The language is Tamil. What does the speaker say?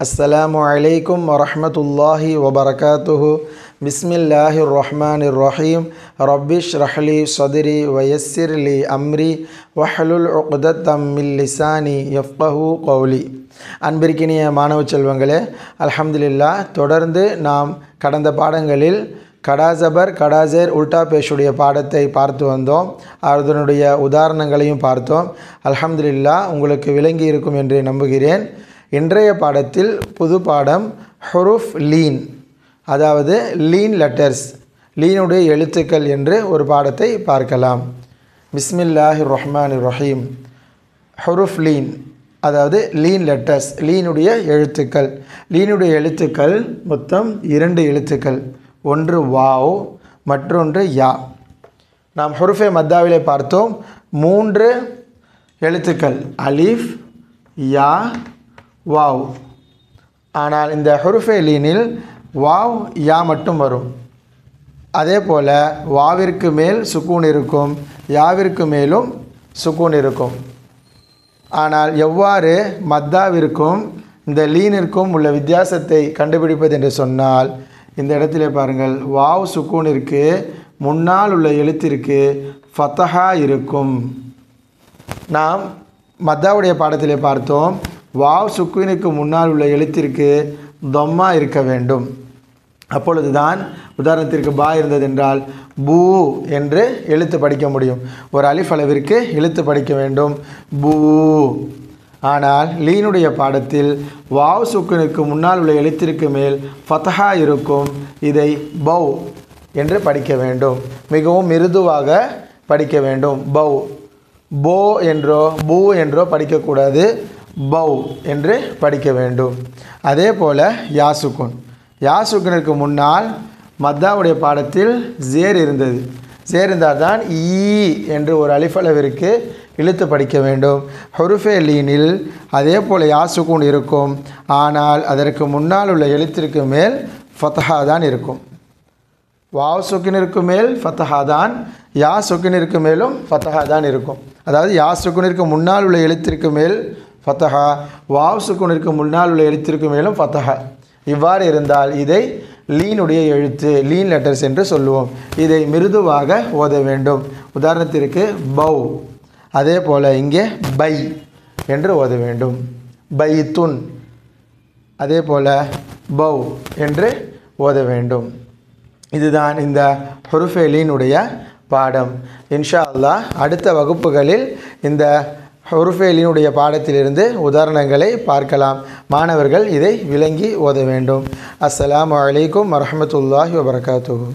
அஸ்ஸலாமு அலைக்கும் வரஹ்மத்துல்லாஹி வபரகாத்துஹு. பிஸ்மில்லாஹிர் ரஹ்மானிர் ரஹீம். ரப்பிஷ் ரஹ்லி சத்ரி வயஸ்ஸிர்லி அம்ரி வஹ்லுல் உக்தத்தம் மின் லிசானி யஃப்கஹு கௌலி. அன்பிற்கினிய மாணவ செல்வங்களே, அல்ஹம்துலில்லாஹ், தொடர்ந்து நாம் கடந்த பாடங்களில் கடாசபர் கடாசேர் உல்டா பேஷுடைய பாடத்தை பார்த்து வந்தோம். அதனுடைய உதாரணங்களையும் பார்த்தோம். அல்ஹம்துலில்லாஹ், உங்களுக்கு விளங்கி இருக்கும் என்று நம்புகிறேன். இன்றைய பாடத்தில் புது பாடம் ஹுருஃப் லீன், அதாவது லீன் லெட்டர்ஸ், லீனுடைய எழுத்துக்கள் என்று ஒரு பாடத்தை பார்க்கலாம். பிஸ்மில்லாஹிர் ரஹ்மானிர் ரஹீம். ஹுருஃப் லீன், அதாவது லீன் லெட்டர்ஸ், லீனுடைய எழுத்துக்கள். லீனுடைய எழுத்துக்கள் மொத்தம் 2 எழுத்துக்கள், ஒன்று வாவ், மற்றொன்று யா. நாம் ஹுருஃபே மத்தாவிலே பார்த்தோம், 3 எழுத்துக்கள், அலிஃப், யா, வாவ். ஆனால் இந்த ஹுருஃபே லீனில் வாவ், யா மட்டும் வரும். அதே போல் வாவிற்கு மேல் சுக்கூன் இருக்கும், யாவிற்கு மேலும் சுக்கூன் இருக்கும். ஆனால் எவ்வாறு மத்தாவிற்கும் இந்த லீனிற்கும் உள்ள வித்தியாசத்தை கண்டுபிடிப்பது என்று சொன்னால், இந்த இடத்திலே பாருங்கள், வாவ் சுக்கூனிற்கு முன்னால் உள்ள எழுத்திற்கு ஃபத்தஹா இருக்கும். நாம் மத்தாவுடைய பாடத்திலே பார்த்தோம், வாவ் சுக்கூனுக்கு முன்னால் உள்ள எழுத்திற்கு தொம்மா இருக்க வேண்டும். அப்பொழுதுதான், உதாரணத்திற்கு பா இருந்ததென்றால் பூ என்று எழுத்து படிக்க முடியும். ஒரு அலிஃப் அளவிற்கு எழுத்து படிக்க வேண்டும், பூ. ஆனால் லீனுடைய பாடத்தில் வாவ் சுக்கூனுக்கு முன்னால் உள்ள எழுத்திற்கு மேல் ஃபத்தஹா இருக்கும். இதை பௌ என்று படிக்க வேண்டும், மிகவும் மிருதுவாக படிக்க வேண்டும். பௌ, போ என்றோ பூ என்றோ படிக்கக்கூடாது, பௌ என்று படிக்க வேண்டும். அதே போல் யா சுக்கூன், யா சுக்கூனுக்கு முன்னால் மத்தாவுடைய பாடத்தில் ஜேர் இருந்தது. ஜேர் இருந்தால் தான் ஈ என்று ஒரு அலிஃபளவிற்கு இழுத்து படிக்க வேண்டும். ஹுருஃபே லீனில் அதே போல் யா சுக்கூன் இருக்கும், ஆனால் அதற்கு முன்னால் உள்ள எழுத்திற்கு மேல் ஃபத்தஹா தான் இருக்கும். வாவ் சுக்கினிற்கு மேல் ஃபத்தஹா தான், யா சுக்கினிற்கு மேலும் ஃபத்தஹா தான் இருக்கும். அதாவது யா சுக்கூனிற்கு முன்னால் உள்ள எழுத்திற்கு மேல் ஃபத்தஹா, வாவ் சுக்கூனிற்கு முன்னால் உள்ள எழுத்திற்கு மேலும் ஃபத்தஹா. இவ்வாறு இருந்தால் இதை லீனுடைய எழுத்து, லீன் லெட்டர்ஸ் என்று சொல்லுவோம். இதை மிருதுவாக ஓத வேண்டும். உதாரணத்திற்கு பௌ. அதே போல் இங்கே பை என்று ஓத வேண்டும், பைத்துன். அதே போல் பௌ என்று ஓத வேண்டும். இதுதான் இந்த ஹுருஃபே லீனுடைய பாடம். இன்ஷா அல்லாஹ் அடுத்த வகுப்புகளில் இந்த ஹுருஃபே லீனுடைய பாடத்திலிருந்து உதாரணங்களை பார்க்கலாம். மாணவர்கள் இதை விளங்கி ஓத வேண்டும். அஸ்ஸலாமு அலைக்கும் வரஹ்மத்துல்லாஹி வபரகாத்துஹு.